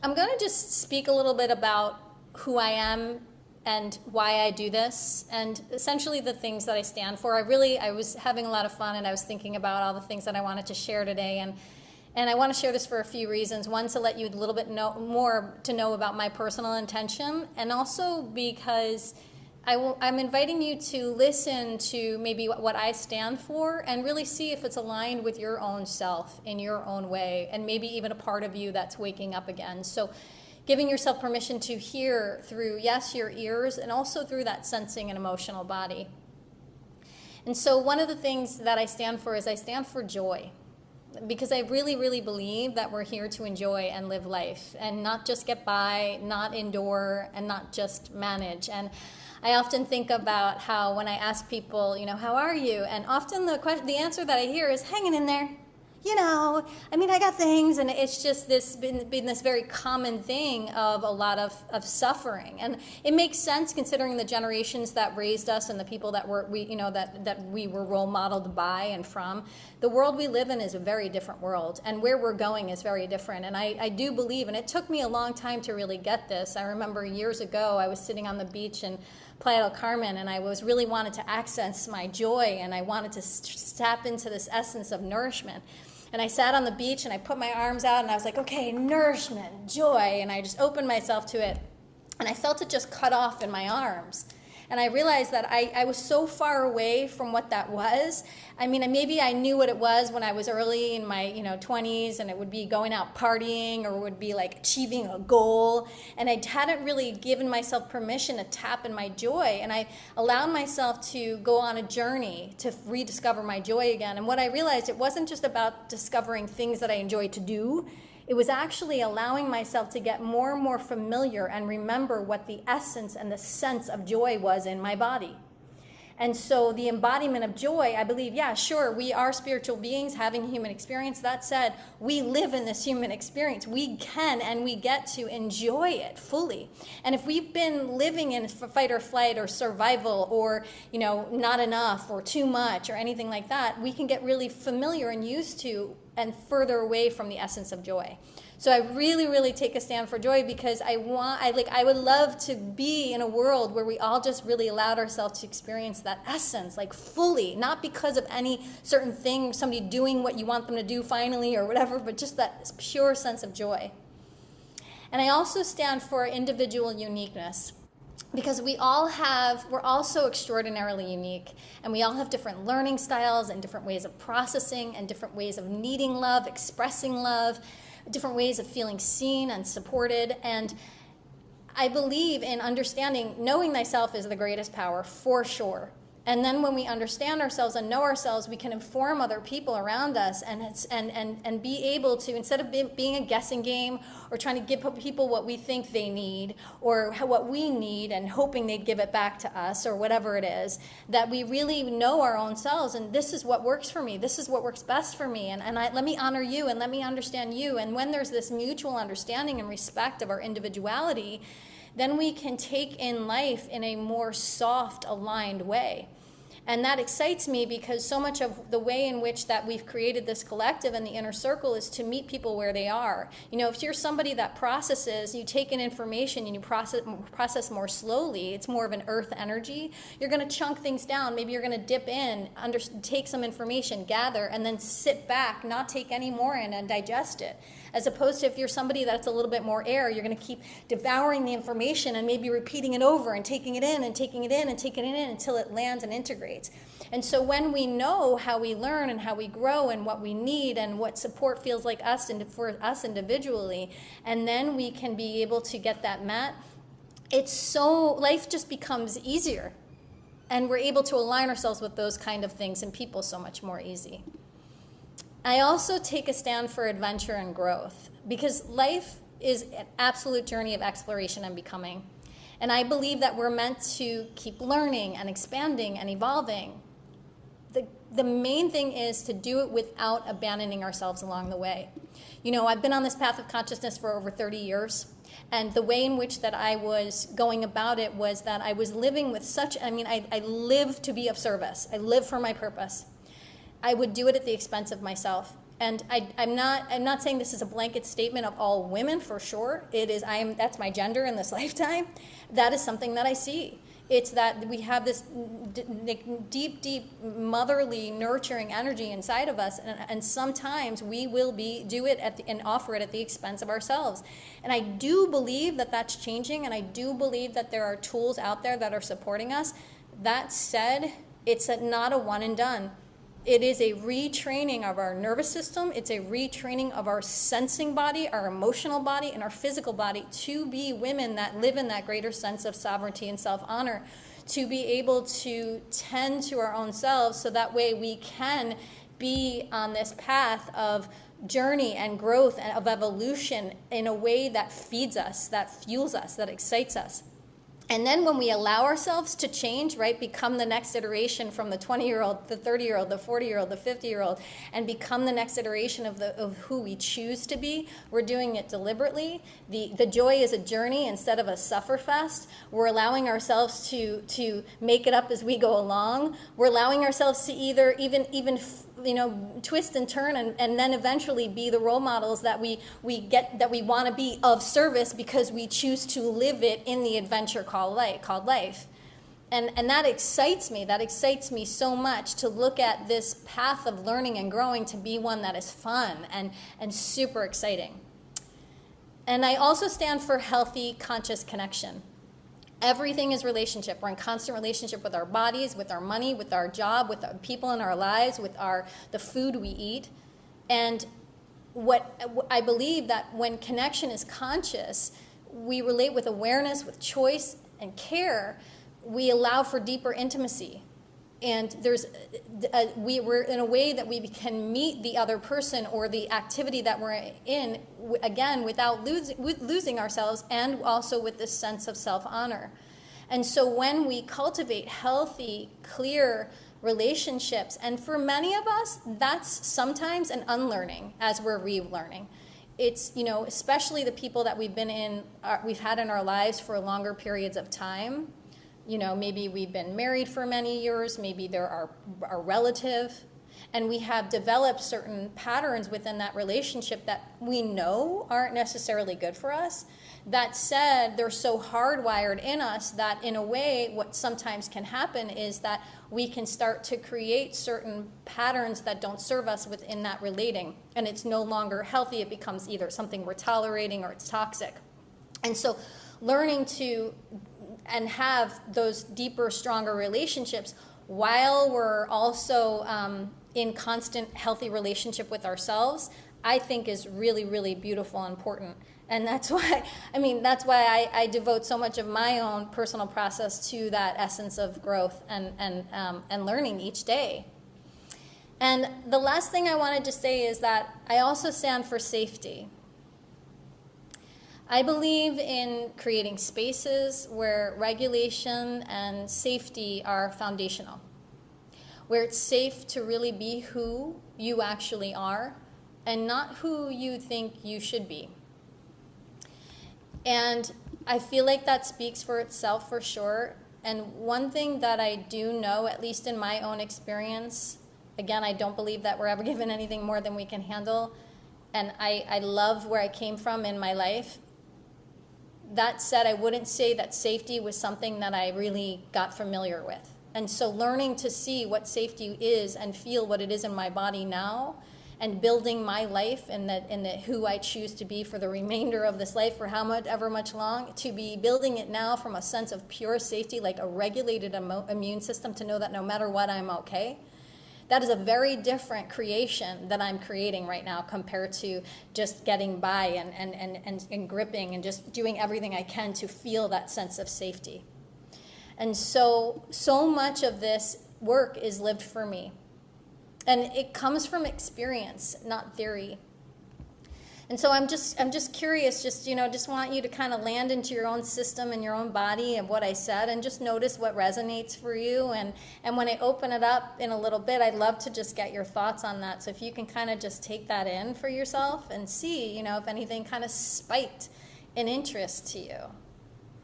I'm going to just speak a little bit about who I am and why I do this, and essentially the things that I stand for. I was having a lot of fun, and I was thinking about all the things that I wanted to share today, and I want to share this for a few reasons. One, to let you a little bit more to know about my personal intention, and also because I'm inviting you to listen to maybe what I stand for and really see if it's aligned with your own self in your own way, and maybe even a part of you that's waking up again. So giving yourself permission to hear through, yes, your ears, and also through that sensing and emotional body. And so one of the things that I stand for is I stand for joy. Because I really, really believe that we're here to enjoy and live life and not just get by, not endure, and not just manage. And I often think about how when I ask people, how are you? And often the answer that I hear is hanging in there. I got things, and it's just been this very common thing of a lot of suffering. And it makes sense considering the generations that raised us and the people that we were role modeled by and from. The world we live in is a very different world, and where we're going is very different. And I do believe, and it took me a long time to really get this. I remember years ago, I was sitting on the beach in Playa del Carmen, and I really wanted to access my joy, and I wanted to tap into this essence of nourishment. And I sat on the beach and I put my arms out and I was like, okay, nourishment, joy. And I just opened myself to it. And I felt it just cut off in my arms. And I realized that I was so far away from what that was. Maybe I knew what it was when I was early in my 20s, and it would be going out partying, or it would be like achieving a goal. And I hadn't really given myself permission to tap in my joy. And I allowed myself to go on a journey to rediscover my joy again. And what I realized, it wasn't just about discovering things that I enjoy to do. It was actually allowing myself to get more and more familiar and remember what the essence and the sense of joy was in my body. And so the embodiment of joy, I believe, yeah, sure, we are spiritual beings having human experience. That said, we live in this human experience. We can and we get to enjoy it fully. And if we've been living in fight or flight or survival or, not enough or too much or anything like that, we can get really familiar and used to and further away from the essence of joy. So I really, really take a stand for joy, because I would love to be in a world where we all just really allowed ourselves to experience that essence, fully, not because of any certain thing, somebody doing what you want them to do finally or whatever, but just that pure sense of joy. And I also stand for individual uniqueness. Because we're all so extraordinarily unique, and we all have different learning styles and different ways of processing and different ways of needing love, expressing love, different ways of feeling seen and supported. And I believe in understanding, knowing thyself is the greatest power, for sure. And then when we understand ourselves and know ourselves, we can inform other people around us and be able to, instead of being a guessing game or trying to give people what we think they need or what we need and hoping they'd give it back to us or whatever it is, that we really know our own selves, and this is what works for me, this is what works best for me, and let me honor you and let me understand you. And when there's this mutual understanding and respect of our individuality, then we can take in life in a more soft, aligned way. And that excites me, because so much of the way in which that we've created this collective and the inner circle is to meet people where they are. If you're somebody that processes, you take in information and you process more slowly, it's more of an earth energy, you're going to chunk things down. Maybe you're going to dip in, take some information, gather, and then sit back, not take any more in and digest it. As opposed to if you're somebody that's a little bit more air, you're going to keep devouring the information and maybe repeating it over and taking it in and taking it in and taking it in until it lands and integrates. And so when we know how we learn and how we grow and what we need and what support feels like us and for us individually, and then we can be able to get that met, life just becomes easier. And we're able to align ourselves with those kind of things and people so much more easy. I also take a stand for adventure and growth, because life is an absolute journey of exploration and becoming. And I believe that we're meant to keep learning and expanding and evolving. The main thing is to do it without abandoning ourselves along the way. I've been on this path of consciousness for over 30 years. And the way in which that I was going about it was that I was living with I live to be of service. I live for my purpose. I would do it at the expense of myself. And I'm not saying this is a blanket statement of all women, for sure. It is, that's my gender in this lifetime. That is something that I see. It's that we have this deep motherly, nurturing energy inside of us, and sometimes we will do it and offer it at the expense of ourselves. And I do believe that that's changing, and I do believe that there are tools out there that are supporting us. That said, it's not a one and done. It is a retraining of our nervous system. It's a retraining of our sensing body, our emotional body, and our physical body to be women that live in that greater sense of sovereignty and self-honor, to be able to tend to our own selves so that way we can be on this path of journey and growth and of evolution in a way that feeds us, that fuels us, that excites us. And then when we allow ourselves to change, right, become the next iteration from the 20-year-old, the 30-year-old, the 40-year-old, the 50-year-old, and become the next iteration of who we choose to be, we're doing it deliberately. The joy is a journey instead of a sufferfest. We're allowing ourselves to make it up as we go along. We're allowing ourselves to either even twist and turn and then eventually be the role models that we want to be of service because we choose to live it in the adventure called life. And that excites me. That excites me so much to look at this path of learning and growing to be one that is fun and super exciting. And I also stand for healthy, conscious connection. Everything is relationship. We're in constant relationship with our bodies, with our money, with our job, with the people in our lives, with the food we eat. And what I believe that when connection is conscious, we relate with awareness, with choice and care. We allow for deeper intimacy. And we're in a way that we can meet the other person or the activity that we're in, again, without losing ourselves, and also with this sense of self-honor. And so when we cultivate healthy, clear relationships, and for many of us, that's sometimes an unlearning as we're relearning. It's, especially the people that we've had in our lives for longer periods of time. Maybe we've been married for many years, maybe they're our relative, and we have developed certain patterns within that relationship that we know aren't necessarily good for us. That said, they're so hardwired in us that in a way, what sometimes can happen is that we can start to create certain patterns that don't serve us within that relating, and it's no longer healthy. It becomes either something we're tolerating or it's toxic. And so learning to and have those deeper, stronger relationships while we're also in constant healthy relationship with ourselves, I think is really, really beautiful and important. And that's why I devote so much of my own personal process to that essence of growth and learning each day. And the last thing I wanted to say is that I also stand for safety. I believe in creating spaces where regulation and safety are foundational, where it's safe to really be who you actually are and not who you think you should be. And I feel like that speaks for itself for sure. And one thing that I do know, at least in my own experience, again, I don't believe that we're ever given anything more than we can handle. And I love where I came from in my life. That said, I wouldn't say that safety was something that I really got familiar with. And so learning to see what safety is and feel what it is in my body now, and building my life and who I choose to be for the remainder of this life, for however much long, to be building it now from a sense of pure safety, like a regulated immune system, to know that no matter what, I'm okay. That is a very different creation that I'm creating right now compared to just getting by and gripping and just doing everything I can to feel that sense of safety. And so much of this work is lived for me. And it comes from experience, not theory. And so I'm just curious, just want you to kind of land into your own system and your own body and what I said, and just notice what resonates for you. And when I open it up in a little bit, I'd love to just get your thoughts on that. So if you can kind of just take that in for yourself and see, if anything kind of spiked an interest to you.